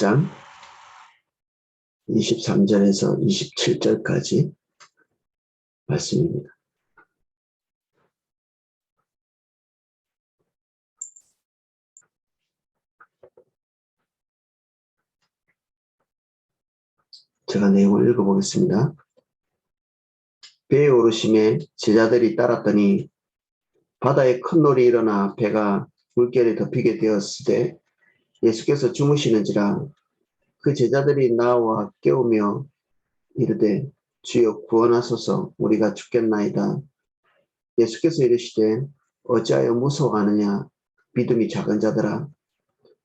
10장 23절에서 27절까지 말씀입니다. 제가 내용을 읽어보겠습니다. 배에 오르심에 제자들이 따랐더니 바다에 큰 놀이 일어나 배가 물결에 덮이게 되었을 때 예수께서 주무시는지라. 그 제자들이 나와 깨우며 이르되 주여 구원하소서, 우리가 죽겠나이다. 예수께서 이르시되 어찌하여 무서워하느냐, 믿음이 작은 자들아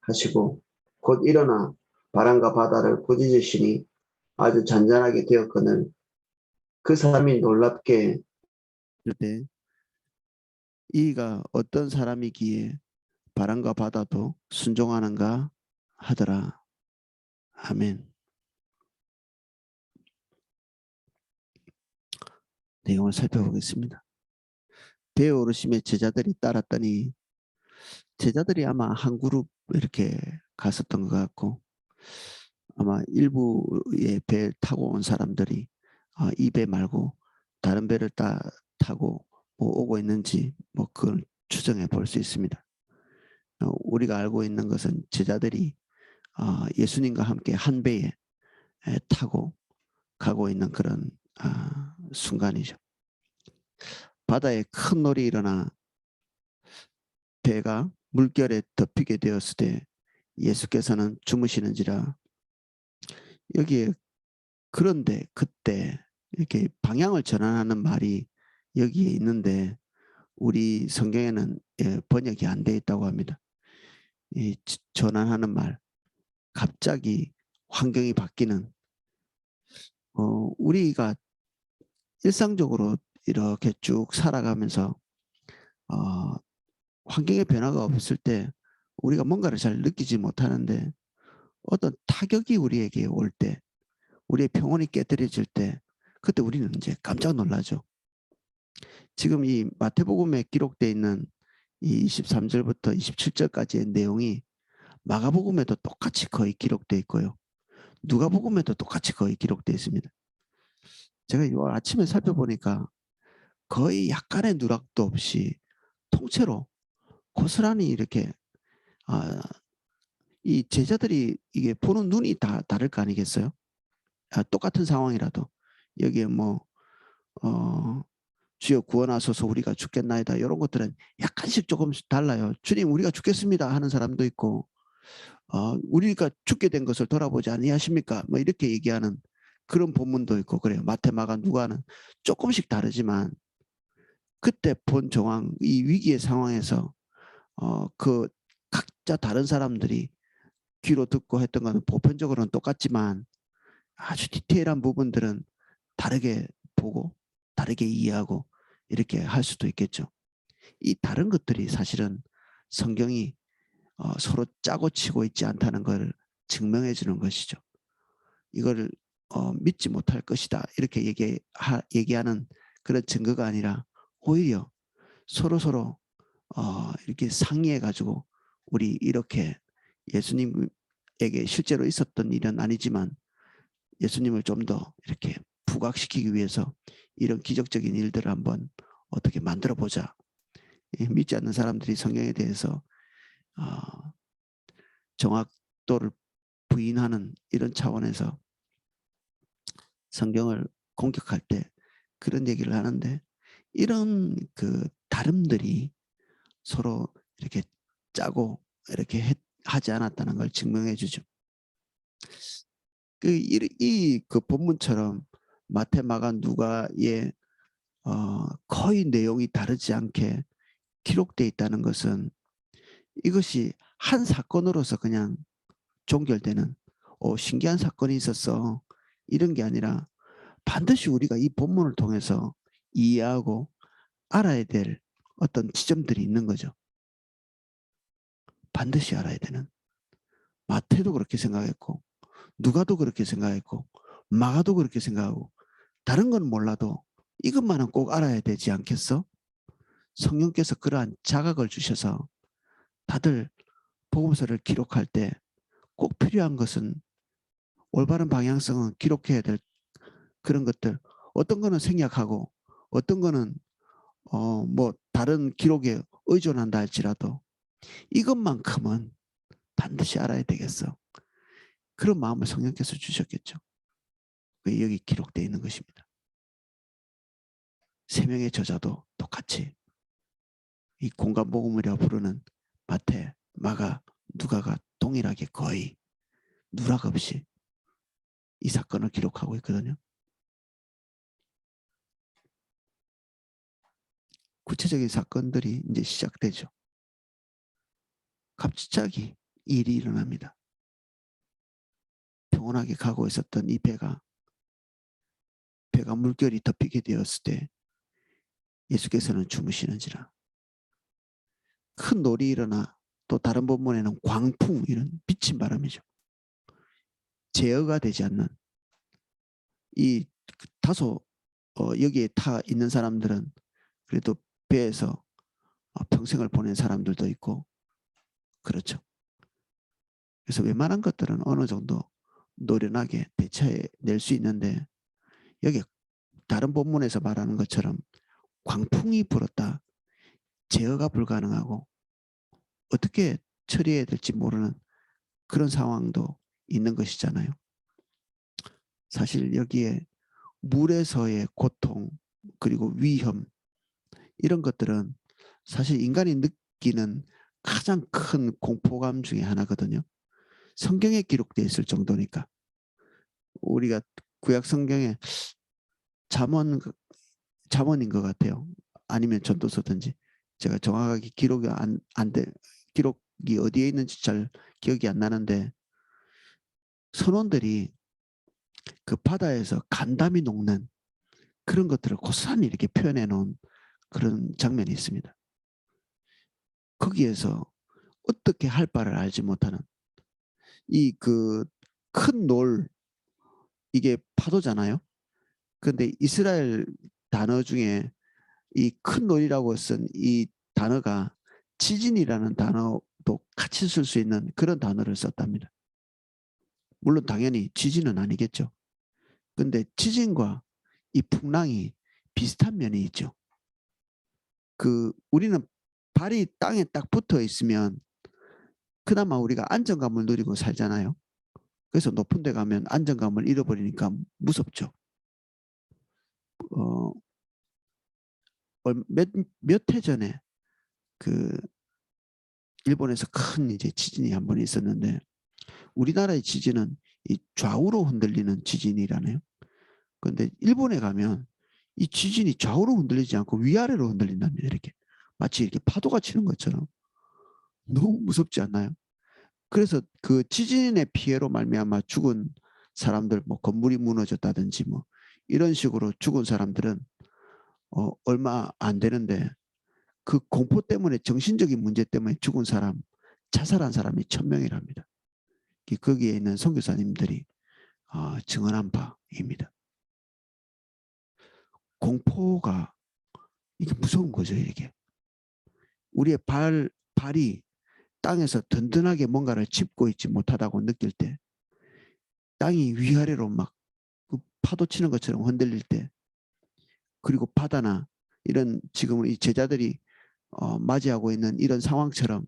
하시고 곧 일어나 바람과 바다를 꾸짖으시니 아주 잔잔하게 되었거늘 그 사람이 놀랍게 이르되 이가 어떤 사람이기에 바람과 바다도 순종하는가 하더라. 아멘. 내용을 살펴보겠습니다. 배에 오르심에 제자들이 따랐더니, 제자들이 아마 한 그룹 이렇게 갔었던 것 같고, 아마 일부의 배를 타고 온 사람들이 이 배 말고 다른 배를 타고 오고 있는지 그걸 추정해 볼 수 있습니다. 우리가 알고 있는 것은 제자들이 예수님과 함께 한 배에 타고 가고 있는 그런 순간이죠. 바다에 큰 놀이 일어나 배가 물결에 덮이게 되었을 때 예수께서는 주무시는지라. 여기에 그런데 그때 이렇게 방향을 전환하는 말이 여기에 있는데 우리 성경에는 번역이 안 돼 있다고 합니다. 이 전환하는 말, 갑자기 환경이 바뀌는, 우리가 일상적으로 이렇게 쭉 살아가면서 환경의 변화가 없을 때 우리가 뭔가를 잘 느끼지 못하는데 어떤 타격이 우리에게 올 때, 우리의 평온이 깨뜨려질 때, 그때 우리는 이제 깜짝 놀라죠. 지금 이 마태복음에 기록되어 있는 이 23절부터 27절까지의 내용이 마가복음에도 똑같이 거의 기록되어 있고요. 누가복음에도 똑같이 거의 기록되어 있습니다. 제가 이 아침에 살펴보니까 거의 약간의 누락도 없이 통째로 고스란히 이렇게 이 제자들이 이게 보는 눈이 다 다를 거 아니겠어요? 똑같은 상황이라도 여기에 주여 구원하소서 우리가 죽겠나이다 이런 것들은 약간씩 조금씩 달라요. 주님 우리가 죽겠습니다 하는 사람도 있고 우리가 죽게 된 것을 돌아보지 아니하십니까? 이렇게 얘기하는 그런 본문도 있고 그래요. 마태, 마가, 누가는 조금씩 다르지만 그때 본 정황, 이 위기의 상황에서 그 각자 다른 사람들이 귀로 듣고 했던 것은 보편적으로는 똑같지만 아주 디테일한 부분들은 다르게 보고 다르게 이해하고 이렇게 할 수도 있겠죠. 이 다른 것들이 사실은 성경이 서로 짜고 치고 있지 않다는 걸 증명해 주는 것이죠. 이걸 믿지 못할 것이다 이렇게 얘기하는 그런 증거가 아니라 오히려 서로 이렇게 상의해 가지고 우리 이렇게 예수님에게 실제로 있었던 일은 아니지만 예수님을 좀 더 이렇게 부각시키기 위해서 이런 기적적인 일들을 한번 어떻게 만들어 보자. 믿지 않는 사람들이 성경에 대해서 정확도를 부인하는 이런 차원에서 성경을 공격할 때 그런 얘기를 하는데 이런 그 다름들이 서로 이렇게 짜고 이렇게 하지 않았다는 걸 증명해 주죠. 그 본문처럼 마태, 마가, 누가의 거의 내용이 다르지 않게 기록되어 있다는 것은 이것이 한 사건으로서 그냥 종결되는 신기한 사건이 있었어 이런 게 아니라 반드시 우리가 이 본문을 통해서 이해하고 알아야 될 어떤 지점들이 있는 거죠. 반드시 알아야 되는. 마태도 그렇게 생각했고 누가도 그렇게 생각했고 마가도 그렇게 생각하고 다른 건 몰라도 이것만은 꼭 알아야 되지 않겠어? 성령께서 그러한 자각을 주셔서 다들 복음서를 기록할 때 꼭 필요한 것은 올바른 방향성은 기록해야 될 그런 것들. 어떤 거는 생략하고 어떤 거는 뭐 다른 기록에 의존한다 할지라도 이것만큼은 반드시 알아야 되겠어. 그런 마음을 성령께서 주셨겠죠. 그게 여기 기록되어 있는 것입니다. 세 명의 저자도 똑같이 이 공간복음이라 부르는 마태, 마가, 누가가 동일하게 거의 누락 없이 이 사건을 기록하고 있거든요. 구체적인 사건들이 이제 시작되죠. 갑자기 일이 일어납니다. 평온하게 가고 있었던 이 배가 물결이 덮이게 되었을 때 예수께서는 주무시는지라. 큰 놀이 일어나 또 다른 본문에는 광풍 이런 비친 바람이죠. 제어가 되지 않는 이 다소 여기에 타 있는 사람들은 그래도 배에서 평생을 보낸 사람들도 있고 그렇죠. 그래서 웬만한 것들은 어느 정도 노련하게 대처해낼 수 있는데 여기 다른 본문에서 말하는 것처럼 광풍이 불었다. 제어가 불가능하고 어떻게 처리해야 될지 모르는 그런 상황도 있는 것이잖아요. 사실 여기에 물에서의 고통 그리고 위험 이런 것들은 사실 인간이 느끼는 가장 큰 공포감 중에 하나거든요. 성경에 기록되어 있을 정도니까. 우리가 구약 성경에 잠언인 것 같아요. 아니면 전도서든지 제가 정확하게 기록이 기록이 어디에 있는지 잘 기억이 안 나는데 선원들이 그 바다에서 간담이 녹는 그런 것들을 고스란히 이렇게 표현해 놓은 그런 장면이 있습니다. 거기에서 어떻게 할 바를 알지 못하는 이 그 큰 놀 이게 파도잖아요. 그런데 이스라엘 단어 중에 이 큰 놀이라고 쓴 이 단어가 지진이라는 단어도 같이 쓸 수 있는 그런 단어를 썼답니다. 물론 당연히 지진은 아니겠죠. 근데 지진과 이 풍랑이 비슷한 면이 있죠. 우리는 발이 땅에 딱 붙어 있으면 그나마 우리가 안정감을 누리고 살잖아요. 그래서 높은 데 가면 안정감을 잃어버리니까 무섭죠. 몇 해 전에 그 일본에서 큰 이제 지진이 한 번 있었는데 우리나라의 지진은 이 좌우로 흔들리는 지진이라네요. 그런데 일본에 가면 이 지진이 좌우로 흔들리지 않고 위아래로 흔들린답니다. 이렇게 마치 이렇게 파도가 치는 것처럼 너무 무섭지 않나요? 그래서 그 지진의 피해로 말미암아 죽은 사람들, 뭐 건물이 무너졌다든지 뭐 이런 식으로 죽은 사람들은 얼마 안 되는데 그 공포 때문에 정신적인 문제 때문에 죽은 사람, 자살한 사람이 1000명이랍니다. 거기에 있는 선교사님들이 증언한 바입니다. 공포가 이게 무서운 거죠, 이게. 우리의 발이 땅에서 든든하게 뭔가를 짚고 있지 못하다고 느낄 때, 땅이 위아래로 막 파도 치는 것처럼 흔들릴 때, 그리고 바다나 이런 지금 이 제자들이 맞이하고 있는 이런 상황처럼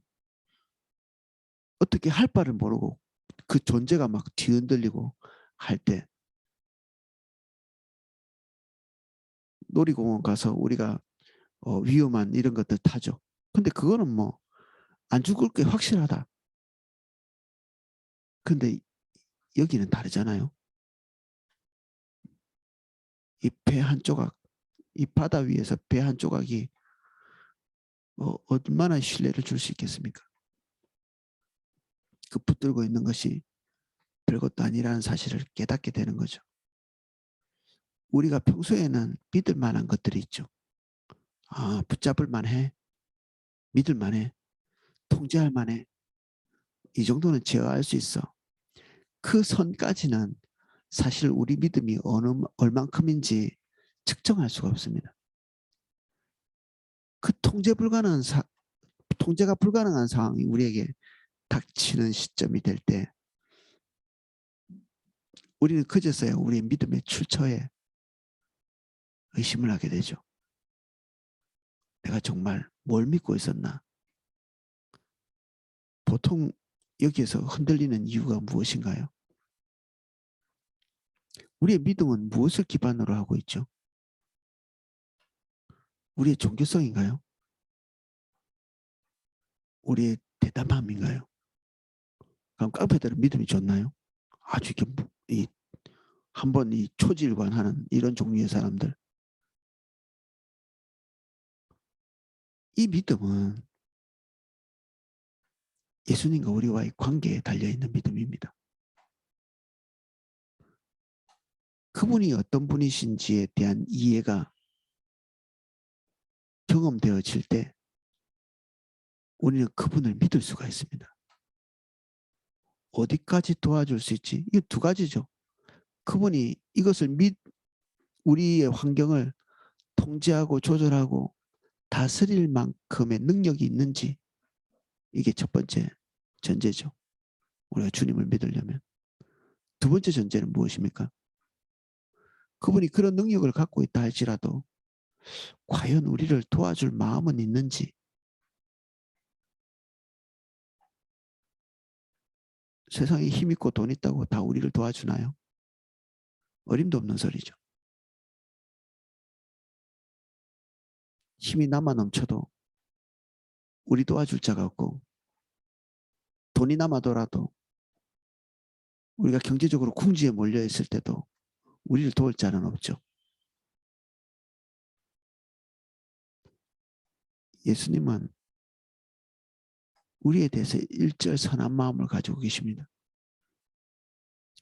어떻게 할 바를 모르고 그 존재가 막 뒤흔들리고 할 때 놀이공원 가서 우리가 위험한 이런 것들 타죠. 근데 그거는 뭐 안 죽을 게 확실하다. 근데 여기는 다르잖아요. 이 배 한 조각, 이 바다 위에서 배 한 조각이 얼마나 신뢰를 줄 수 있겠습니까? 그 붙들고 있는 것이 별것도 아니라는 사실을 깨닫게 되는 거죠. 우리가 평소에는 믿을 만한 것들이 있죠. 붙잡을 만해, 믿을 만해, 통제할 만해. 이 정도는 제어할 수 있어. 그 선까지는 사실 우리 믿음이 얼만큼인지 측정할 수가 없습니다. 그 통제가 불가능한 상황이 우리에게 닥치는 시점이 될 때 우리는 그제서야 우리의 믿음의 출처에 의심을 하게 되죠. 내가 정말 뭘 믿고 있었나? 보통 여기에서 흔들리는 이유가 무엇인가요? 우리의 믿음은 무엇을 기반으로 하고 있죠? 우리의 종교성인가요? 우리의 대담함인가요? 그럼 깡패들은 믿음이 좋나요? 아주 이게 한번 이 초질관하는 이런 종류의 사람들. 이 믿음은 예수님과 우리와의 관계에 달려있는 믿음입니다. 그분이 어떤 분이신지에 대한 이해가 경험되어질 때 우리는 그분을 믿을 수가 있습니다. 어디까지 도와줄 수 있지? 이게 두 가지죠. 그분이 이것을 우리의 환경을 통제하고 조절하고 다스릴 만큼의 능력이 있는지, 이게 첫 번째 전제죠. 우리가 주님을 믿으려면. 두 번째 전제는 무엇입니까? 그분이 그런 능력을 갖고 있다 할지라도 과연 우리를 도와줄 마음은 있는지. 세상에 힘 있고 돈 있다고 다 우리를 도와주나요? 어림도 없는 소리죠. 힘이 남아 넘쳐도 우리 도와줄 자가 없고, 돈이 남아더라도 우리가 경제적으로 궁지에 몰려 있을 때도 우리를 도울 자는 없죠. 예수님은 우리에 대해서 일절 선한 마음을 가지고 계십니다.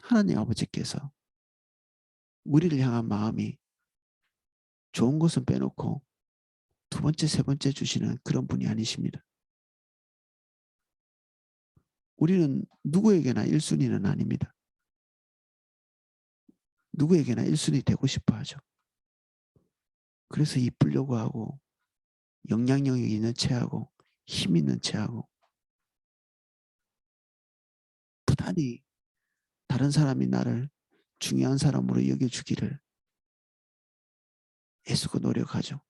하나님 아버지께서 우리를 향한 마음이 좋은 것은 빼놓고 두 번째, 세 번째 주시는 그런 분이 아니십니다. 우리는 누구에게나 1순위는 아닙니다. 누구에게나 1순위 되고 싶어 하죠. 그래서 이쁘려고 하고 영향력이 있는 체하고 힘 있는 체하고 부단히 다른 사람이 나를 중요한 사람으로 여겨주기를 애쓰고 노력하죠.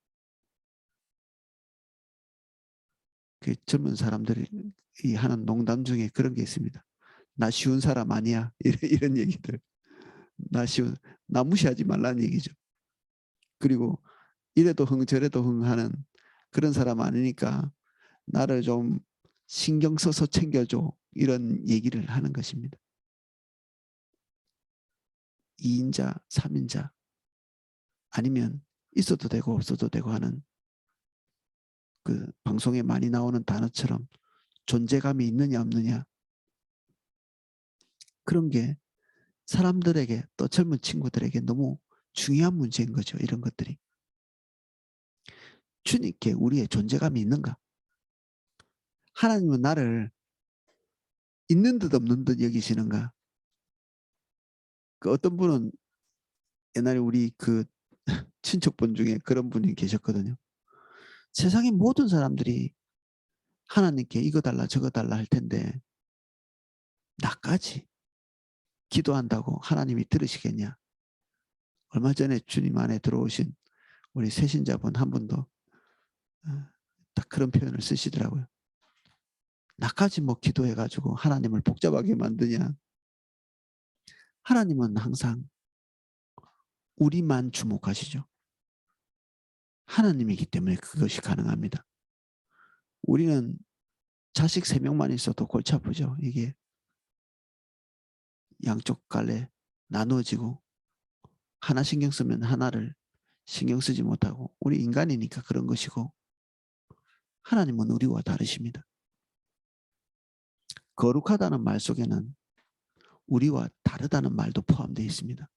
그 젊은 사람들이 하는 농담 중에 그런 게 있습니다. 나 쉬운 사람 아니야. 이런 얘기들. 나 무시하지 말라는 얘기죠. 그리고 이래도 흥 저래도 흥 하는 그런 사람 아니니까 나를 좀 신경 써서 챙겨줘. 이런 얘기를 하는 것입니다. 2인자, 3인자 아니면 있어도 되고 없어도 되고 하는 그 방송에 많이 나오는 단어처럼 존재감이 있느냐 없느냐, 그런 게 사람들에게 또 젊은 친구들에게 너무 중요한 문제인 거죠. 이런 것들이. 주님께 우리의 존재감이 있는가? 하나님은 나를 있는 듯 없는 듯 여기시는가? 그 어떤 분은 옛날에 우리 그 친척분 중에 그런 분이 계셨거든요. 세상의 모든 사람들이 하나님께 이거 달라 저거 달라 할 텐데 나까지 기도한다고 하나님이 들으시겠냐? 얼마 전에 주님 안에 들어오신 우리 새신자분 한 분도 딱 그런 표현을 쓰시더라고요. 나까지 뭐 기도해가지고 하나님을 복잡하게 만드냐? 하나님은 항상 우리만 주목하시죠. 하나님이기 때문에 그것이 가능합니다. 우리는 자식 3명만 있어도 골치 아프죠. 이게 양쪽 갈래 나누어지고 하나 신경 쓰면 하나를 신경 쓰지 못하고, 우리 인간이니까 그런 것이고, 하나님은 우리와 다르십니다. 거룩하다는 말 속에는 우리와 다르다는 말도 포함되어 있습니다.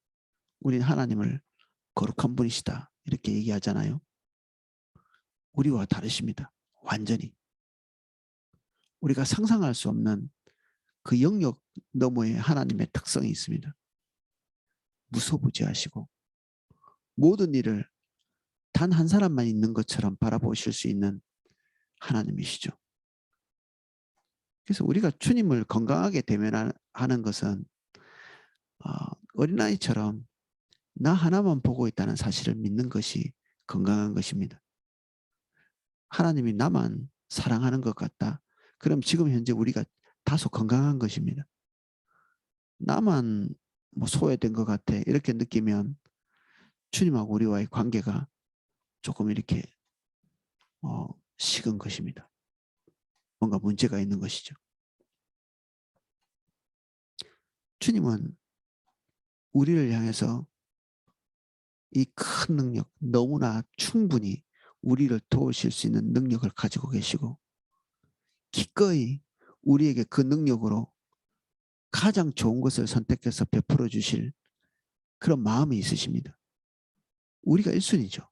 우리는 하나님을 거룩한 분이시다 이렇게 얘기하잖아요. 우리와 다르십니다. 완전히. 우리가 상상할 수 없는 그 영역 너머에 하나님의 특성이 있습니다. 무소부지하시고 모든 일을 단 한 사람만 있는 것처럼 바라보실 수 있는 하나님이시죠. 그래서 우리가 주님을 건강하게 대면하는 것은 어린아이처럼 나 하나만 보고 있다는 사실을 믿는 것이 건강한 것입니다. 하나님이 나만 사랑하는 것 같다. 그럼 지금 현재 우리가 다소 건강한 것입니다. 나만 뭐 소외된 것 같아. 이렇게 느끼면 주님하고 우리와의 관계가 조금 이렇게 식은 것입니다. 뭔가 문제가 있는 것이죠. 주님은 우리를 향해서 이 큰 능력, 너무나 충분히 우리를 도우실 수 있는 능력을 가지고 계시고 기꺼이 우리에게 그 능력으로 가장 좋은 것을 선택해서 베풀어 주실 그런 마음이 있으십니다. 우리가 1순위죠.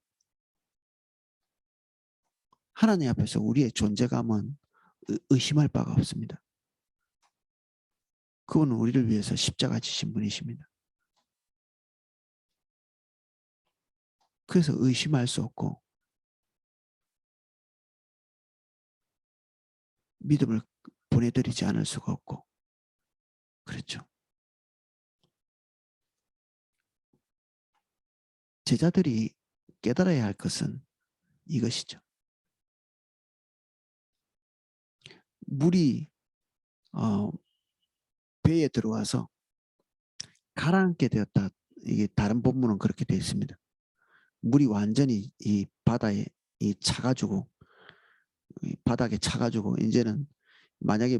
하나님 앞에서 우리의 존재감은 의심할 바가 없습니다. 그분은 우리를 위해서 십자가 지신 분이십니다. 그래서 의심할 수 없고 믿음을 보내드리지 않을 수가 없고 그렇죠. 제자들이 깨달아야 할 것은 이것이죠. 물이 배에 들어와서 가라앉게 되었다. 이게 다른 본문은 그렇게 되어 있습니다. 물이 완전히 이 바다에 차가지고 이 바닥에 차가지고 이제는 만약에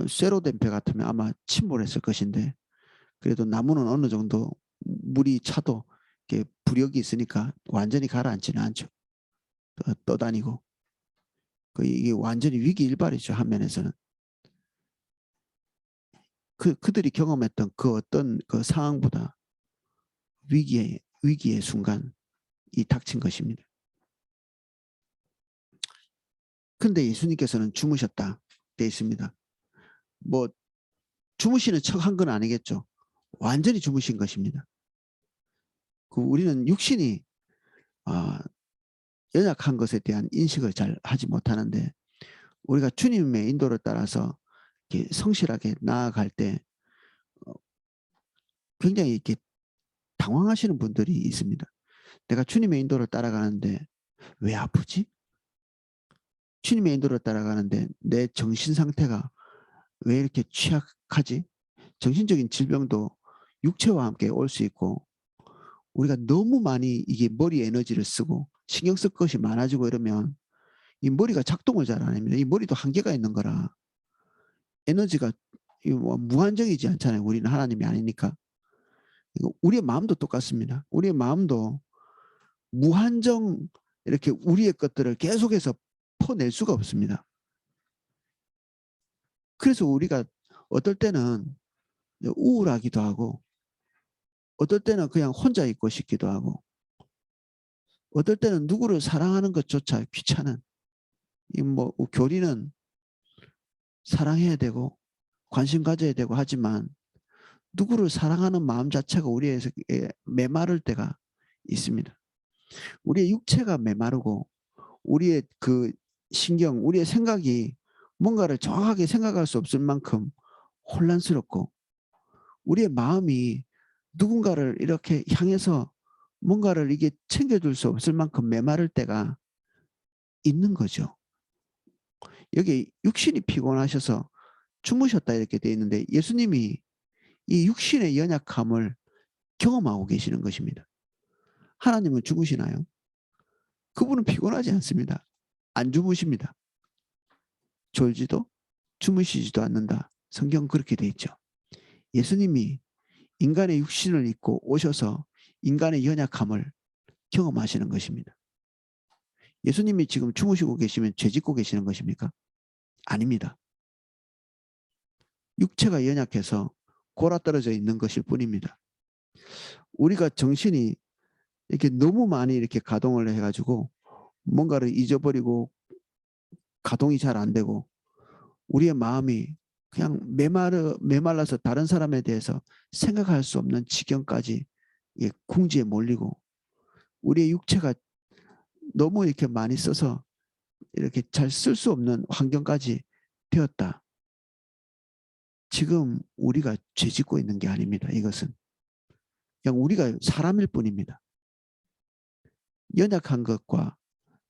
쇠로 된 배 같으면 아마 침몰했을 것인데 그래도 나무는 어느 정도 물이 차도 이렇게 부력이 있으니까 완전히 가라앉지는 않죠. 떠다니고 이게 완전히 위기일발이죠. 한면에서는 그들이 경험했던 그 어떤 그 상황보다 위기의 순간이 닥친 것입니다. 근데 예수님께서는 주무셨다 돼 있습니다. 뭐 주무시는 척 한 건 아니겠죠. 완전히 주무신 것입니다. 우리는 육신이 연약한 것에 대한 인식을 잘 하지 못하는데 우리가 주님의 인도를 따라서 이렇게 성실하게 나아갈 때 굉장히 이렇게 당황하시는 분들이 있습니다. 내가 주님의 인도를 따라가는데 왜 아프지? 주님의 인도를 따라가는데 내 정신 상태가 왜 이렇게 취약하지? 정신적인 질병도 육체와 함께 올 수 있고 우리가 너무 많이 이게 머리 에너지를 쓰고 신경 쓸 것이 많아지고 이러면 이 머리가 작동을 잘 안 합니다. 이 머리도 한계가 있는 거라 에너지가 뭐 무한정이지 않잖아요. 우리는 하나님이 아니니까. 우리의 마음도 똑같습니다. 우리의 마음도 무한정 이렇게 우리의 것들을 계속해서 퍼낼 수가 없습니다. 그래서 우리가 어떨 때는 우울하기도 하고 어떨 때는 그냥 혼자 있고 싶기도 하고 어떨 때는 누구를 사랑하는 것조차 귀찮은 뭐 교리는 사랑해야 되고 관심 가져야 되고 하지만 누구를 사랑하는 마음 자체가 우리에게 메마를 때가 있습니다. 우리의 육체가 메마르고 우리의 그 신경, 우리의 생각이 뭔가를 정확하게 생각할 수 없을 만큼 혼란스럽고 우리의 마음이 누군가를 이렇게 향해서 뭔가를 이게 챙겨줄 수 없을 만큼 메마를 때가 있는 거죠. 여기 육신이 피곤하셔서 주무셨다 이렇게 돼 있는데 예수님이 이 육신의 연약함을 경험하고 계시는 것입니다. 하나님은 주무시나요? 그분은 피곤하지 않습니다. 안 주무십니다. 졸지도 주무시지도 않는다. 성경 그렇게 돼 있죠. 예수님이 인간의 육신을 입고 오셔서 인간의 연약함을 경험하시는 것입니다. 예수님이 지금 주무시고 계시면 죄 짓고 계시는 것입니까? 아닙니다. 육체가 연약해서 골아떨어져 있는 것일 뿐입니다. 우리가 정신이 이렇게 너무 많이 이렇게 가동을 해가지고 뭔가를 잊어버리고 가동이 잘 안 되고 우리의 마음이 그냥 메말라서 다른 사람에 대해서 생각할 수 없는 지경까지 궁지에 몰리고 우리의 육체가 너무 이렇게 많이 써서 이렇게 잘 쓸 수 없는 환경까지 되었다. 지금 우리가 죄 짓고 있는 게 아닙니다. 이것은 그냥 우리가 사람일 뿐입니다. 연약한 것과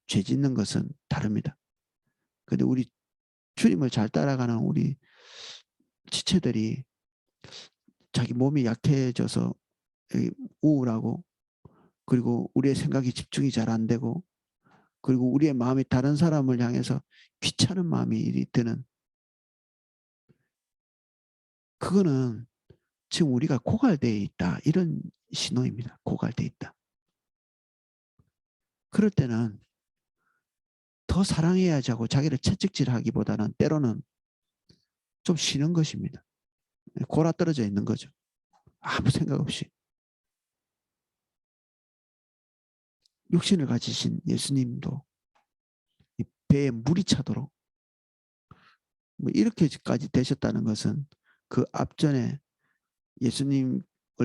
죄 짓는 것은 다릅니다. 근데 우리 주님을 잘 따라가는 우리 지체들이 자기 몸이 약해져서 우울하고, 그리고 우리의 생각이 집중이 잘 안 되고, 그리고 우리의 마음이 다른 사람을 향해서 귀찮은 마음이 드는, 그거는 지금 우리가 고갈되어 있다, 이런 신호입니다. 고갈되어 있다. 그럴 때는 더 사랑해야지 하고 자기를 채찍질하기보다는 때로는 좀 쉬는 것입니다. 골아 떨어져 있는 거죠. 아무 생각 없이. 육신을 가지신 예수님도 배에 물이 차도록 뭐 이렇게까지 되셨다는 것은 그 앞전에 예수님을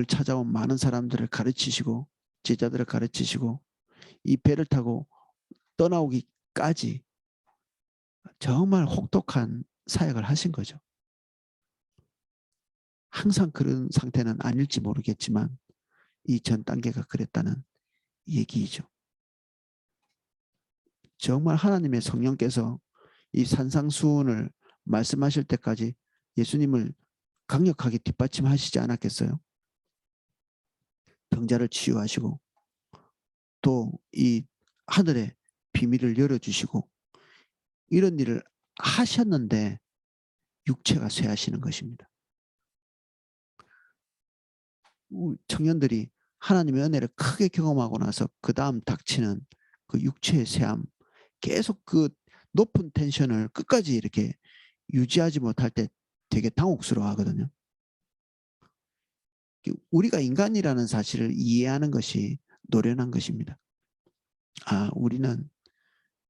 찾아온 많은 사람들을 가르치시고 제자들을 가르치시고 이 배를 타고 떠나오기까지 정말 혹독한 사역을 하신 거죠. 항상 그런 상태는 아닐지 모르겠지만 이 전 단계가 그랬다는 얘기이죠. 정말 하나님의 성령께서 이 산상수훈을 말씀하실 때까지 예수님을 강력하게 뒷받침하시지 않았겠어요? 병자를 치유하시고 또 이 하늘의 비밀을 열어주시고 이런 일을 하셨는데 육체가 쇠하시는 것입니다. 청년들이 하나님의 은혜를 크게 경험하고 나서 그 다음 닥치는 그 육체의 쇠함, 계속 그 높은 텐션을 끝까지 이렇게 유지하지 못할 때 되게 당혹스러워 하거든요. 우리가 인간이라는 사실을 이해하는 것이 노련한 것입니다. 아, 우리는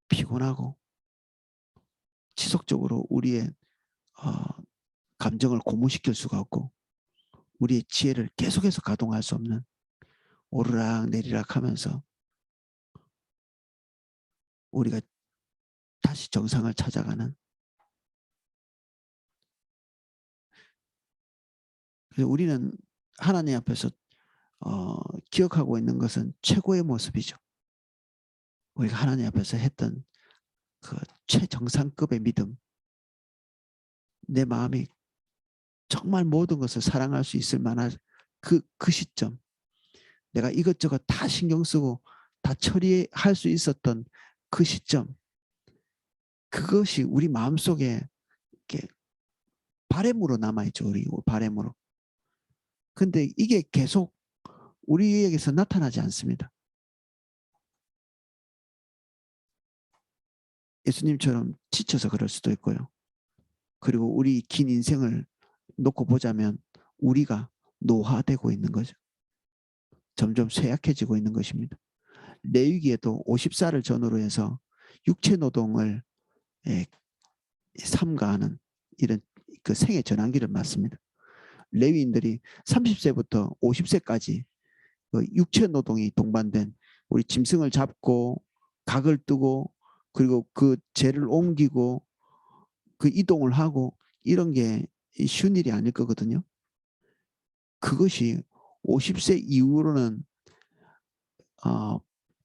피곤하고 지속적으로 우리의 감정을 고무시킬 수가 없고 우리의 지혜를 계속해서 가동할 수 없는, 오르락 내리락 하면서 우리가 다시 정상을 찾아가는, 그래서 우리는 하나님 앞에서 기억하고 있는 것은 최고의 모습이죠. 우리가 하나님 앞에서 했던 그 최정상급의 믿음, 내 마음이 정말 모든 것을 사랑할 수 있을 만한 그 시점, 내가 이것저것 다 신경 쓰고 다 처리할 수 있었던 그 시점, 그것이 우리 마음속에 이렇게 바램으로 남아있죠. 우리 바램으로. 근데 이게 계속 우리에게서 나타나지 않습니다. 예수님처럼 지쳐서 그럴 수도 있고요. 그리고 우리 긴 인생을 놓고 보자면 우리가 노화되고 있는 거죠. 점점 쇠약해지고 있는 것입니다. 레위기에도 50살을 전후로 해서 육체 노동을 삼가하는 이런 그 생애 전환기를 맞습니다. 레위인들이 30세부터 50세까지 그 육체 노동이 동반된, 우리 짐승을 잡고 각을 뜨고 그리고 그 재를 옮기고 그 이동을 하고 이런 게 쉬운 일이 아닐 거거든요. 그것이 50세 이후로는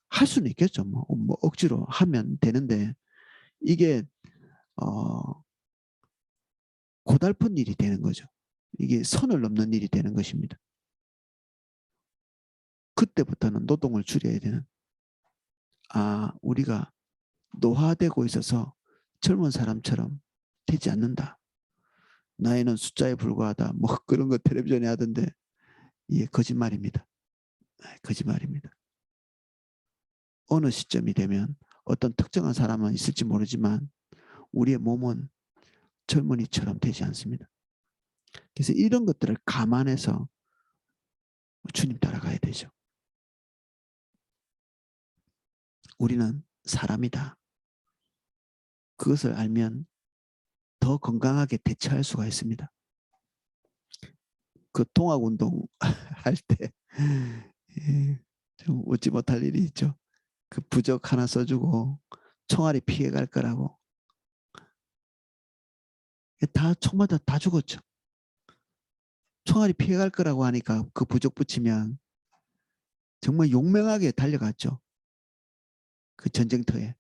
할 수는 있겠죠. 뭐 억지로 하면 되는데 이게 고달픈 일이 되는 거죠. 이게 선을 넘는 일이 되는 것입니다. 그때부터는 노동을 줄여야 되는, 우리가 노화되고 있어서 젊은 사람처럼 되지 않는다. 나이는 숫자에 불과하다. 뭐 그런 거 텔레비전에 하던데 이게 거짓말입니다. 거짓말입니다. 어느 시점이 되면 어떤 특정한 사람은 있을지 모르지만 우리의 몸은 젊은이처럼 되지 않습니다. 그래서 이런 것들을 감안해서 주님 따라가야 되죠. 우리는 사람이다. 그것을 알면 더 건강하게 대처할 수가 있습니다. 그 통학운동 할 때 좀 웃지 못할 일이 있죠. 그 부적 하나 써주고 총알이 피해갈 거라고 다 총마다 다 죽었죠. 총알이 피해갈 거라고 하니까 그 부적 붙이면 정말 용맹하게 달려갔죠. 그 전쟁터에.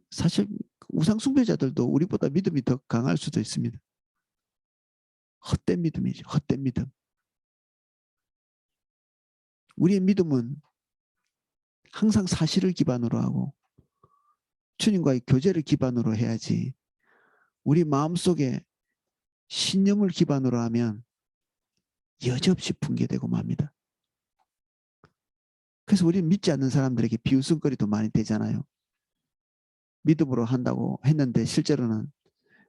사실 우상 숭배자들도 우리보다 믿음이 더 강할 수도 있습니다. 헛된 믿음이죠. 헛된 믿음. 우리의 믿음은 항상 사실을 기반으로 하고 주님과의 교제를 기반으로 해야지, 우리 마음속에 신념을 기반으로 하면 여지없이 붕괴되고 맙니다. 그래서 우리는 믿지 않는 사람들에게 비웃음거리도 많이 되잖아요. 믿음으로 한다고 했는데 실제로는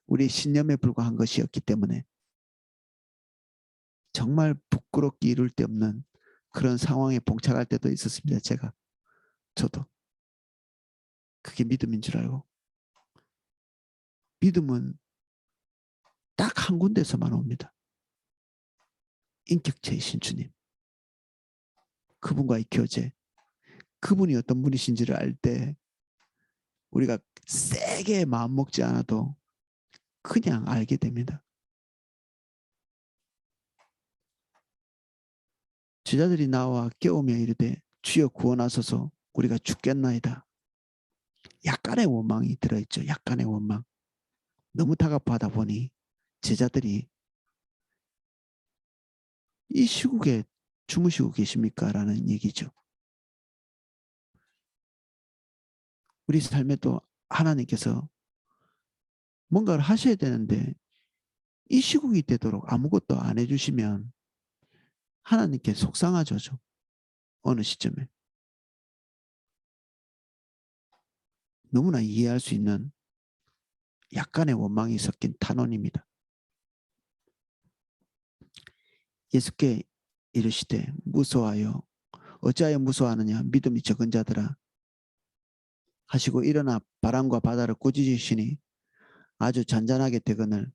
우리의 신념에 불과한 것이었기 때문에 정말 부끄럽기 이를 데 없는 그런 상황에 봉착할 때도 있었습니다. 저도. 그게 믿음인 줄 알고. 믿음은 딱 한 군데서만 옵니다. 인격체이신 주님. 그분과의 교제. 그분이 어떤 분이신지를 알 때 우리가 세게 마음 먹지 않아도 그냥 알게 됩니다. 제자들이 나와 깨우며 이르되 주여 구원하소서 우리가 죽겠나이다. 약간의 원망이 들어있죠. 약간의 원망. 너무 다급하다 보니 제자들이 이 시국에 주무시고 계십니까? 라는 얘기죠. 우리 삶에도 하나님께서 뭔가를 하셔야 되는데 이 시국이 되도록 아무것도 안 해주시면 하나님께 속상하죠. 어느 시점에. 너무나 이해할 수 있는 약간의 원망이 섞인 탄원입니다. 예수께 이르시되 무서워하여 어찌하여 무서워하느냐 믿음이 적은 자들아 하시고 일어나 바람과 바다를 꾸짖으시니 아주 잔잔하게 되거늘.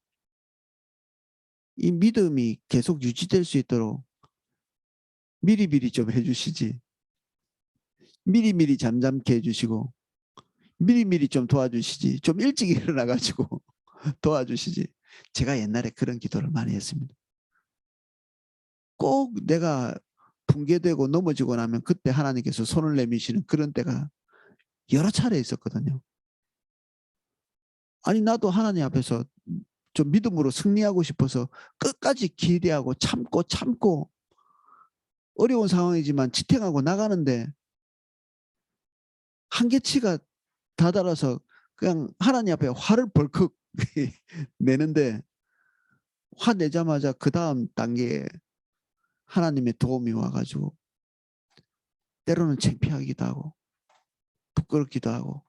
이 믿음이 계속 유지될 수 있도록 미리미리 좀 해주시지. 미리미리 잠잠케 해주시고 미리미리 좀 도와주시지. 좀 일찍 일어나가지고 도와주시지. 제가 옛날에 그런 기도를 많이 했습니다. 꼭 내가 붕괴되고 넘어지고 나면 그때 하나님께서 손을 내미시는 그런 때가 여러 차례 있었거든요. 아니 나도 하나님 앞에서 좀 믿음으로 승리하고 싶어서 끝까지 기대하고 참고 어려운 상황이지만 지탱하고 나가는데 한계치가 다다라서 그냥 하나님 앞에 화를 벌컥 내는데 화내자마자 그 다음 단계에 하나님의 도움이 와가지고 때로는 창피하기도 하고 부끄럽기도 하고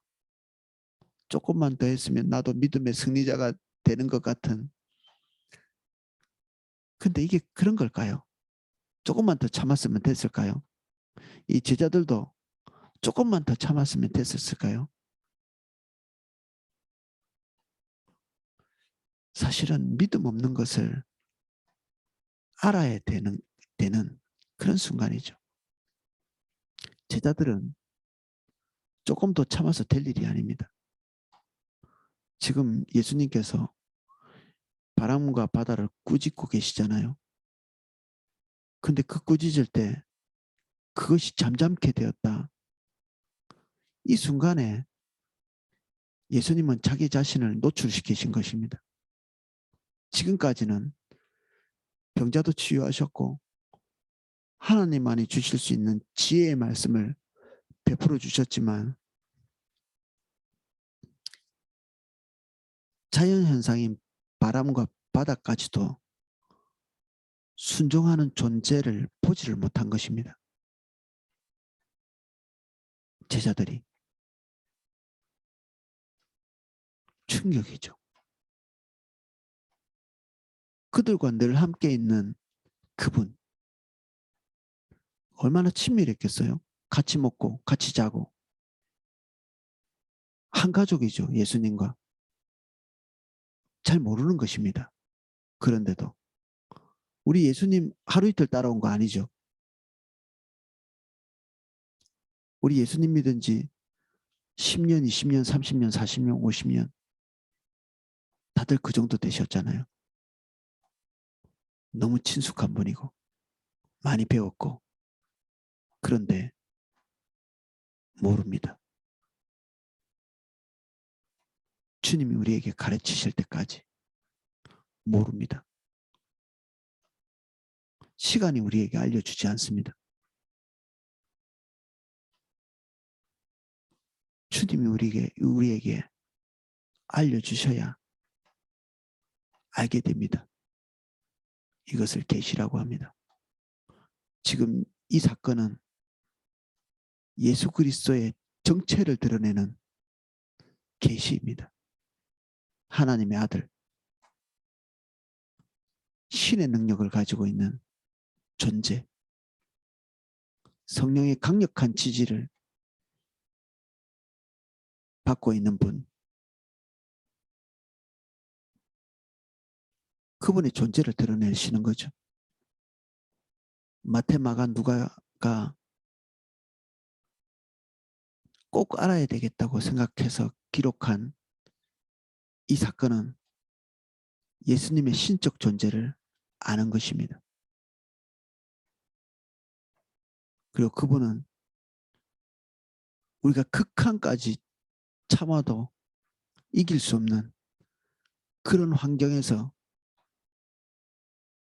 조금만 더 했으면 나도 믿음의 승리자가 되는 것 같은. 근데 이게 그런 걸까요? 조금만 더 참았으면 됐을까요? 이 제자들도 조금만 더 참았으면 됐었을까요? 사실은 믿음 없는 것을 알아야 되는 그런 순간이죠. 제자들은 조금 더 참아서 될 일이 아닙니다. 지금 예수님께서 바람과 바다를 꾸짖고 계시잖아요. 근데 그 꾸짖을 때 그것이 잠잠케 되었다. 이 순간에 예수님은 자기 자신을 노출시키신 것입니다. 지금까지는 병자도 치유하셨고 하나님만이 주실 수 있는 지혜의 말씀을 베풀어 주셨지만 자연현상인 바람과 바다까지도 순종하는 존재를 보지를 못한 것입니다. 제자들이. 충격이죠. 그들과 늘 함께 있는 그분. 얼마나 친밀했겠어요? 같이 먹고 같이 자고. 한 가족이죠. 예수님과. 잘 모르는 것입니다. 그런데도. 우리 예수님 하루 이틀 따라온 거 아니죠. 우리 예수님 믿은 지 10년, 20년, 30년, 40년, 50년 다들 그 정도 되셨잖아요. 너무 친숙한 분이고 많이 배웠고 그런데 모릅니다. 주님이 우리에게 가르치실 때까지 모릅니다. 시간이 우리에게 알려주지 않습니다. 주님이 우리에게 알려주셔야 알게 됩니다. 이것을 계시라고 합니다. 지금 이 사건은 예수 그리스도의 정체를 드러내는 계시입니다. 하나님의 아들, 신의 능력을 가지고 있는 존재, 성령의 강력한 지지를 받고 있는 분, 그분의 존재를 드러내시는 거죠. 마태, 마가, 누가가 꼭 알아야 되겠다고 생각해서 기록한 이 사건은 예수님의 신적 존재를 아는 것입니다. 그리고 그분은 우리가 극한까지 참아도 이길 수 없는 그런 환경에서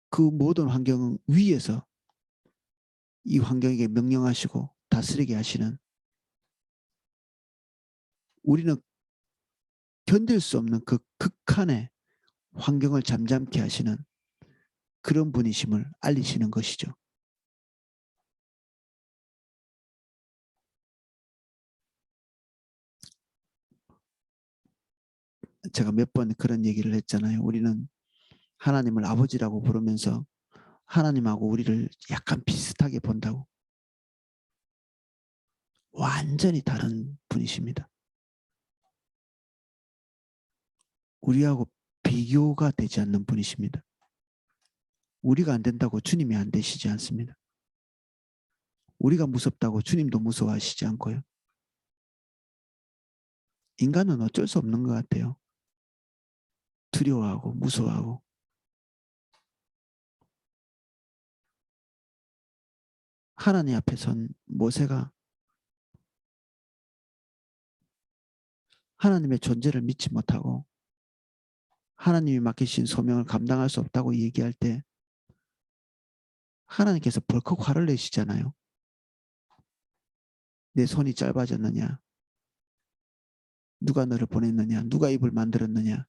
그 모든 환경 위에서 이 환경에게 명령하시고 다스리게 하시는, 우리는 견딜 수 없는 그 극한의 환경을 잠잠케 하시는 그런 분이심을 알리시는 것이죠. 제가 몇 번 그런 얘기를 했잖아요. 우리는 하나님을 아버지라고 부르면서 하나님하고 우리를 약간 비슷하게 본다고. 완전히 다른 분이십니다. 우리하고 비교가 되지 않는 분이십니다. 우리가 안 된다고 주님이 안 되시지 않습니다. 우리가 무섭다고 주님도 무서워하시지 않고요. 인간은 어쩔 수 없는 것 같아요. 두려워하고 무서워하고. 하나님 앞에 선 모세가 하나님의 존재를 믿지 못하고 하나님이 맡기신 소명을 감당할 수 없다고 얘기할 때 하나님께서 벌컥 화를 내시잖아요. 내 손이 짧아졌느냐? 누가 너를 보냈느냐? 누가 입을 만들었느냐?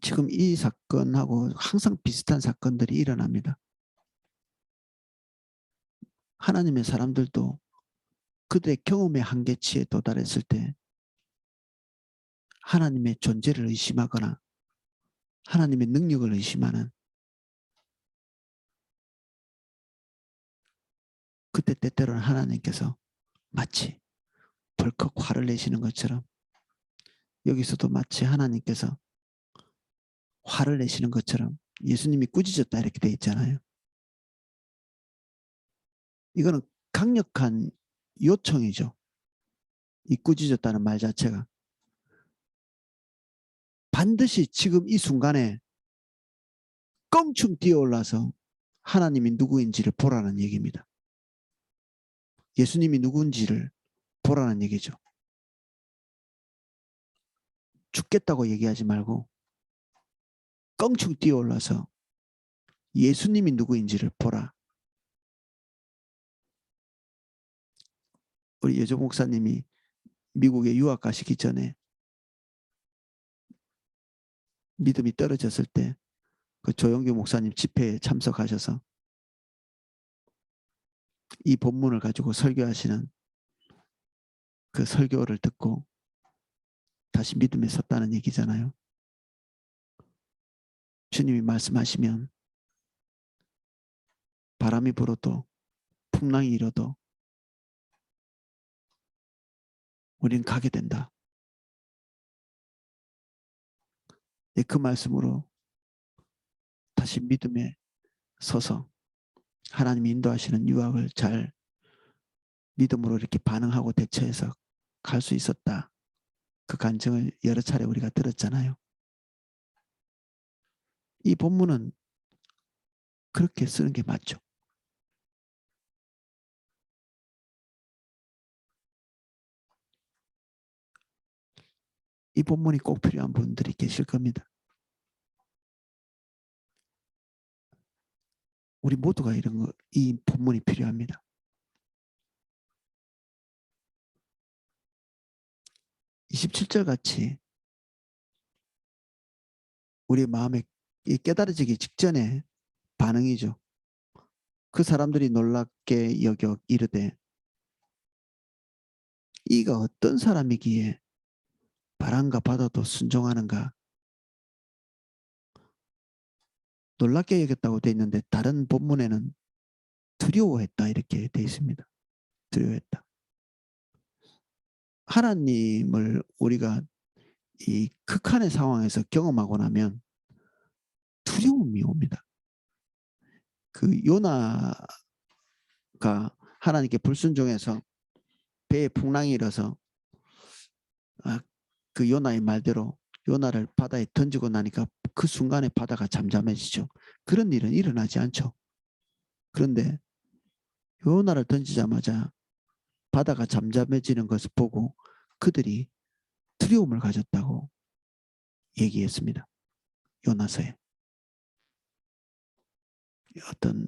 지금 이 사건하고 항상 비슷한 사건들이 일어납니다. 하나님의 사람들도 그들의 경험의 한계치에 도달했을 때 하나님의 존재를 의심하거나 하나님의 능력을 의심하는, 그때 때때로는 하나님께서 마치 벌컥 화를 내시는 것처럼 여기서도 마치 하나님께서 화를 내시는 것처럼 예수님이 꾸짖었다 이렇게 돼 있잖아요. 이거는 강력한 요청이죠. 이 꾸짖었다는 말 자체가 반드시 지금 이 순간에 껑충 뛰어올라서 하나님이 누구인지를 보라는 얘기입니다. 예수님이 누구인지를 보라는 얘기죠. 죽겠다고 얘기하지 말고 껑충 뛰어올라서 예수님이 누구인지를 보라. 우리 여조 목사님이 미국에 유학 가시기 전에 믿음이 떨어졌을 때 그 조영규 목사님 집회에 참석하셔서 이 본문을 가지고 설교하시는 그 설교를 듣고 다시 믿음에 섰다는 얘기잖아요. 주님이 말씀하시면 바람이 불어도 풍랑이 일어도 우리는 가게 된다. 그 말씀으로 다시 믿음에 서서 하나님이 인도하시는 유학을 잘 믿음으로 이렇게 반응하고 대처해서 갈 수 있었다. 그 간증을 여러 차례 우리가 들었잖아요. 이 본문은 그렇게 쓰는 게 맞죠. 이 본문이 꼭 필요한 분들이 계실 겁니다. 우리 모두가 이 본문이 필요합니다. 27절 같이 우리 마음에 깨달아지기 직전에 반응이죠. 그 사람들이 놀랍게 여겨 이르되 이가 어떤 사람이기에 바람과 바다도 순종하는가. 놀랍게 여겼다고 돼 있는데 다른 본문에는 두려워했다 이렇게 돼 있습니다. 두려워했다. 하나님을 우리가 이 극한의 상황에서 경험하고 나면 두려움이 옵니다. 그 요나가 하나님께 불순종해서 배에 풍랑이 일어서 그 요나의 말대로 요나를 바다에 던지고 나니까 그 순간에 바다가 잠잠해지죠. 그런 일은 일어나지 않죠. 그런데 요나를 던지자마자 바다가 잠잠해지는 것을 보고 그들이 두려움을 가졌다고 얘기했습니다. 요나서에. 어떤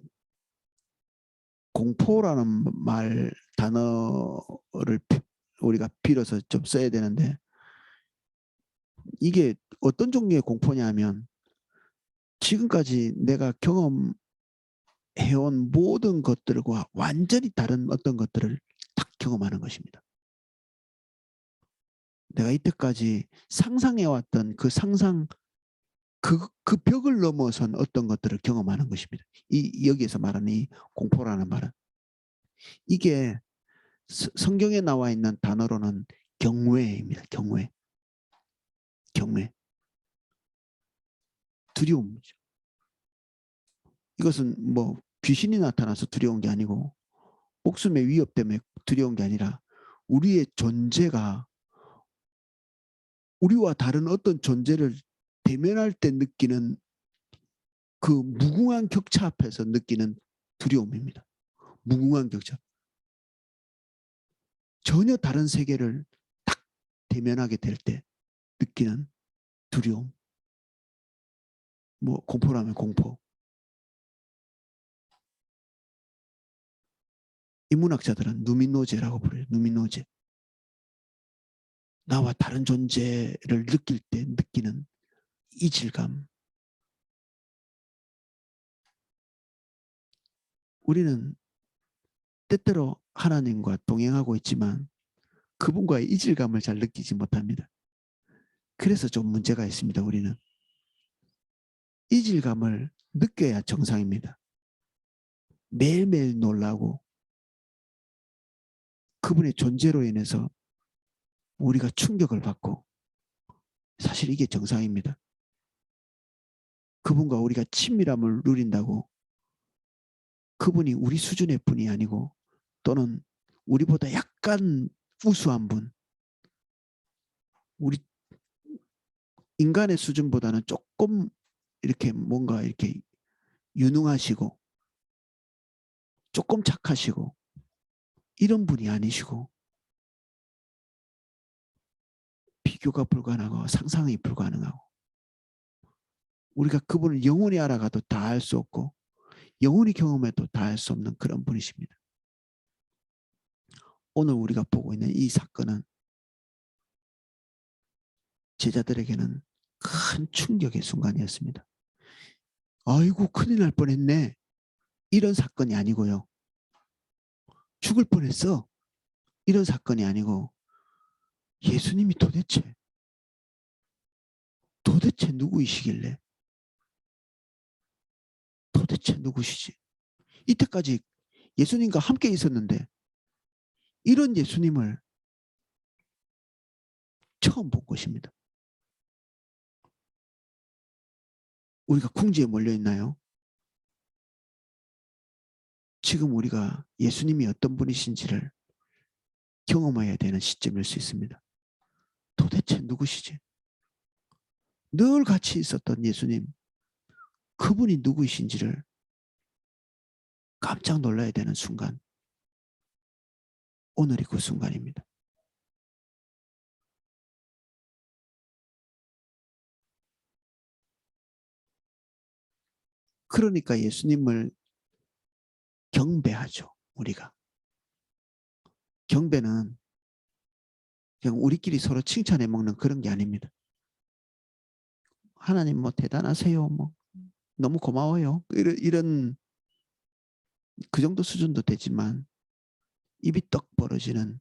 공포라는 말 단어를 우리가 빌어서 좀 써야 되는데 이게 어떤 종류의 공포냐 하면 지금까지 내가 경험해온 모든 것들과 완전히 다른 어떤 것들을 딱 경험하는 것입니다. 내가 이때까지 상상해왔던 그 상상 그 벽을 넘어선 어떤 것들을 경험하는 것입니다. 여기에서 말하는 이 공포라는 말은 이게 성경에 나와 있는 단어로는 경외입니다. 경외. 두려움이죠. 이것은 뭐 귀신이 나타나서 두려운 게 아니고 목숨의 위협 때문에 두려운 게 아니라 우리의 존재가 우리와 다른 어떤 존재를 대면할 때 느끼는 그 무궁한 격차 앞에서 느끼는 두려움입니다. 무궁한 격차. 전혀 다른 세계를 딱 대면하게 될 때 느끼는 두려움. 뭐 공포라면 공포. 인문학자들은 누민노제라고 부르요. 누민노제. 나와 다른 존재를 느낄 때 느끼는 이질감. 우리는 때때로 하나님과 동행하고 있지만 그분과의 이질감을 잘 느끼지 못합니다. 그래서 좀 문제가 있습니다. 우리는. 이질감을 느껴야 정상입니다. 매일매일 놀라고 그분의 존재로 인해서 우리가 충격을 받고 사실 이게 정상입니다. 그분과 우리가 친밀함을 누린다고 그분이 우리 수준의 분이 아니고 또는 우리보다 약간 우수한 분, 우리 인간의 수준보다는 조금 이렇게 뭔가 이렇게 유능하시고 조금 착하시고 이런 분이 아니시고 비교가 불가능하고 상상이 불가능하고 우리가 그분을 영원히 알아가도 다 알 수 없고 영원히 경험해도 다 알 수 없는 그런 분이십니다. 오늘 우리가 보고 있는 이 사건은 제자들에게는 큰 충격의 순간이었습니다. 아이고 큰일 날 뻔했네. 이런 사건이 아니고요. 죽을 뻔했어. 이런 사건이 아니고 예수님이 도대체 누구이시길래 도대체 누구시지? 이때까지 예수님과 함께 있었는데 이런 예수님을 처음 본 것입니다. 우리가 궁지에 몰려 있나요? 지금 우리가 예수님이 어떤 분이신지를 경험해야 되는 시점일 수 있습니다. 도대체 누구시지? 늘 같이 있었던 예수님, 그분이 누구이신지를 깜짝 놀라야 되는 순간, 오늘이 그 순간입니다. 그러니까 예수님을 경배하죠. 우리가. 경배는 그냥 우리끼리 서로 칭찬해 먹는 그런 게 아닙니다. 하나님 뭐 대단하세요. 뭐 너무 고마워요. 이런 그 정도 수준도 되지만 입이 떡 벌어지는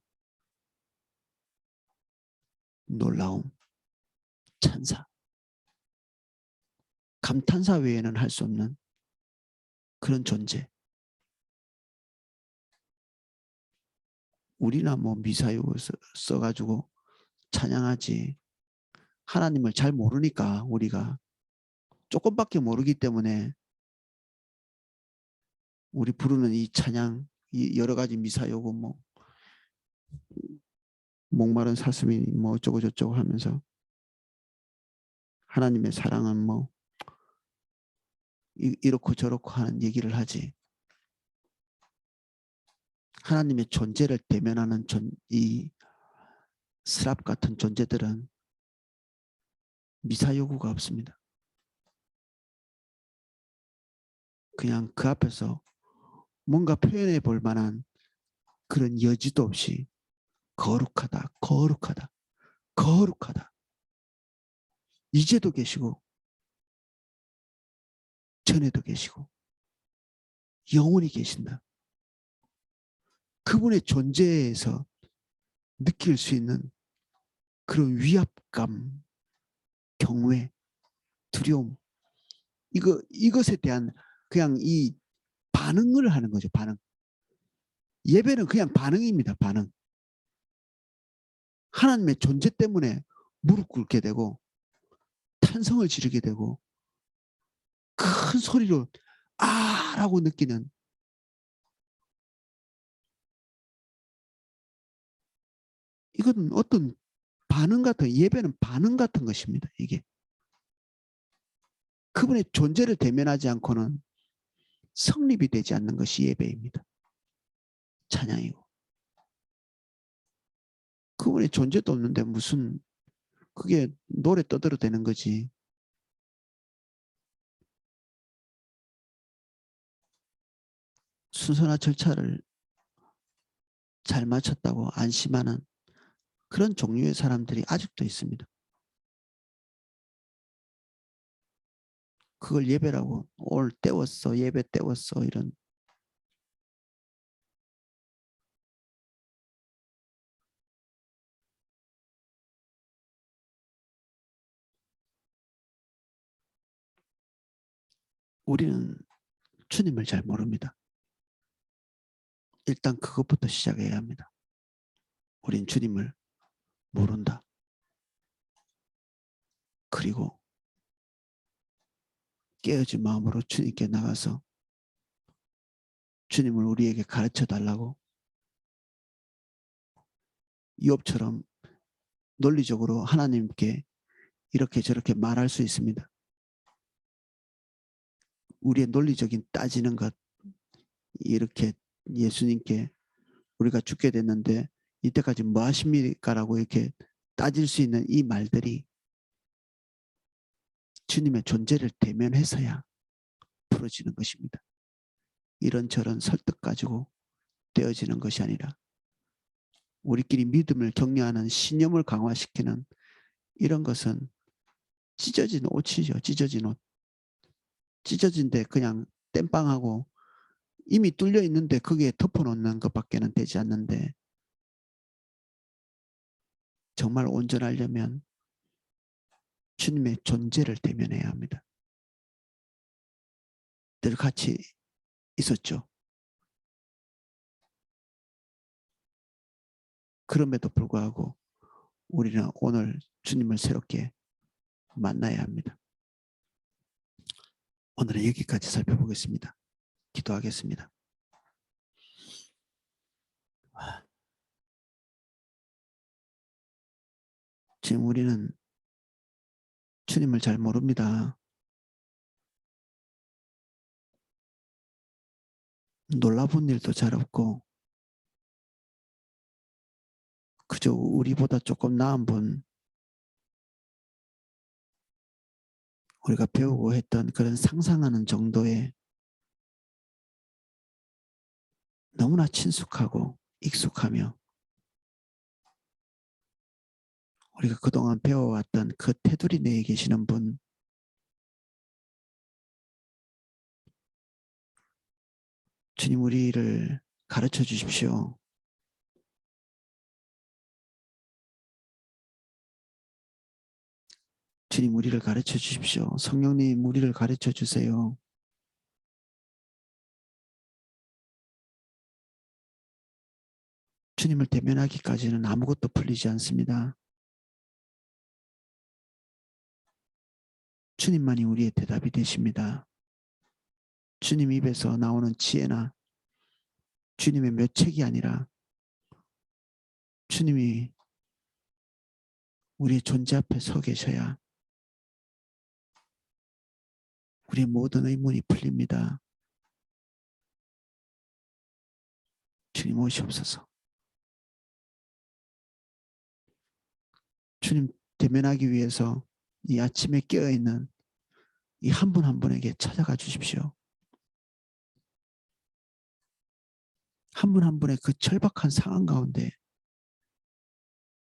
놀라움, 찬사, 감탄사 외에는 할 수 없는 그런 존재. 우리나 뭐 미사유 써가지고 찬양하지. 하나님을 잘 모르니까 우리가 조금밖에 모르기 때문에 우리 부르는 이 찬양, 이 여러 가지 미사여고 뭐 목마른 사슴이 뭐 어쩌고 저쩌고 하면서 하나님의 사랑은 뭐 이렇고 저렇고 하는 얘기를 하지. 하나님의 존재를 대면하는 이 스랍 같은 존재들은 미사 요구가 없습니다. 그냥 그 앞에서 뭔가 표현해 볼 만한 그런 여지도 없이 거룩하다, 거룩하다, 거룩하다. 이제도 계시고 전에도 계시고 영원히 계신다. 그분의 존재에서 느낄 수 있는 그런 위압감, 경외, 두려움, 이것에 대한 그냥 이 반응을 하는 거죠. 반응. 예배는 그냥 반응입니다. 반응. 하나님의 존재 때문에 무릎 꿇게 되고 탄성을 지르게 되고 큰 소리로 아라고 느끼는, 이건 어떤 반응 같은, 예배는 반응 같은 것입니다. 이게 그분의 존재를 대면하지 않고는 성립이 되지 않는 것이 예배입니다. 찬양이고. 그분의 존재도 없는데 무슨 그게 노래 떠들어 되는 거지. 순서나 절차를 잘 맞췄다고 안심하는 그런 종류의 사람들이 아직도 있습니다. 그걸 예배라고 오늘 때웠어, 예배 때웠어, 이런. 우리는 주님을 잘 모릅니다. 일단 그것부터 시작해야 합니다. 우린 주님을 모른다. 그리고 깨어진 마음으로 주님께 나가서 주님을 우리에게 가르쳐 달라고 이업처럼 논리적으로 하나님께 이렇게 저렇게 말할 수 있습니다. 우리의 논리적인 따지는 것, 이렇게 예수님께 우리가 죽게 됐는데 이때까지 뭐 하십니까라고 이렇게 따질 수 있는 이 말들이 주님의 존재를 대면해서야 풀어지는 것입니다. 이런저런 설득 가지고 되어지는 것이 아니라 우리끼리 믿음을 격려하는 신념을 강화시키는 이런 것은 찢어진 옷이죠. 찢어진 옷. 찢어진 데 그냥 땜빵하고 이미 뚫려 있는데 거기에 덮어놓는 것밖에는 되지 않는데, 정말 온전하려면 주님의 존재를 대면해야 합니다. 늘 같이 있었죠. 그럼에도 불구하고 우리는 오늘 주님을 새롭게 만나야 합니다. 오늘은 여기까지 살펴보겠습니다. 기도하겠습니다. 지금 우리는 주님을 잘 모릅니다. 놀라본 일도 잘 없고 그저 우리보다 조금 나은 분, 우리가 배우고 했던 그런 상상하는 정도의 너무나 친숙하고 익숙하며 우리가 그동안 배워왔던 그 테두리 내에 계시는 분, 주님 우리를 가르쳐 주십시오. 주님 우리를 가르쳐 주십시오. 성령님 우리를 가르쳐 주세요. 주님을 대면하기까지는 아무것도 풀리지 않습니다. 주님만이 우리의 대답이 되십니다. 주님 입에서 나오는 지혜나 주님의 묘책이 아니라 주님이 우리의 존재 앞에 서 계셔야 우리의 모든 의문이 풀립니다. 주님 오시옵소서. 주님 대면하기 위해서 이 아침에 깨어있는 이 한 분 한 분에게 찾아가 주십시오. 한 분 한 분의 그 절박한 상황 가운데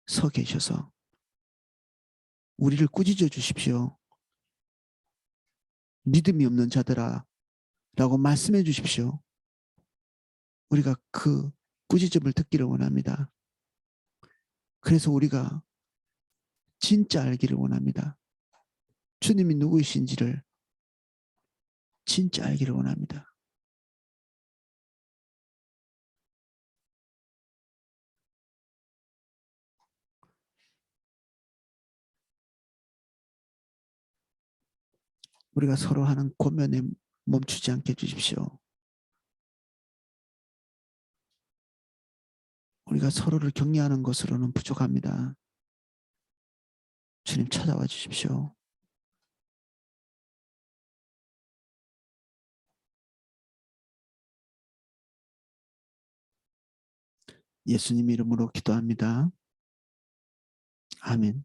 서 계셔서 우리를 꾸짖어 주십시오. 믿음이 없는 자들아 라고 말씀해 주십시오. 우리가 그 꾸짖음을 듣기를 원합니다. 그래서 우리가 진짜 알기를 원합니다. 주님이 누구이신지를 진짜 알기를 원합니다. 우리가 서로 하는 고면에 멈추지 않게 해주십시오. 우리가 서로를 격려하는 것으로는 부족합니다. 주님 찾아와 주십시오. 예수님 이름으로 기도합니다. 아멘.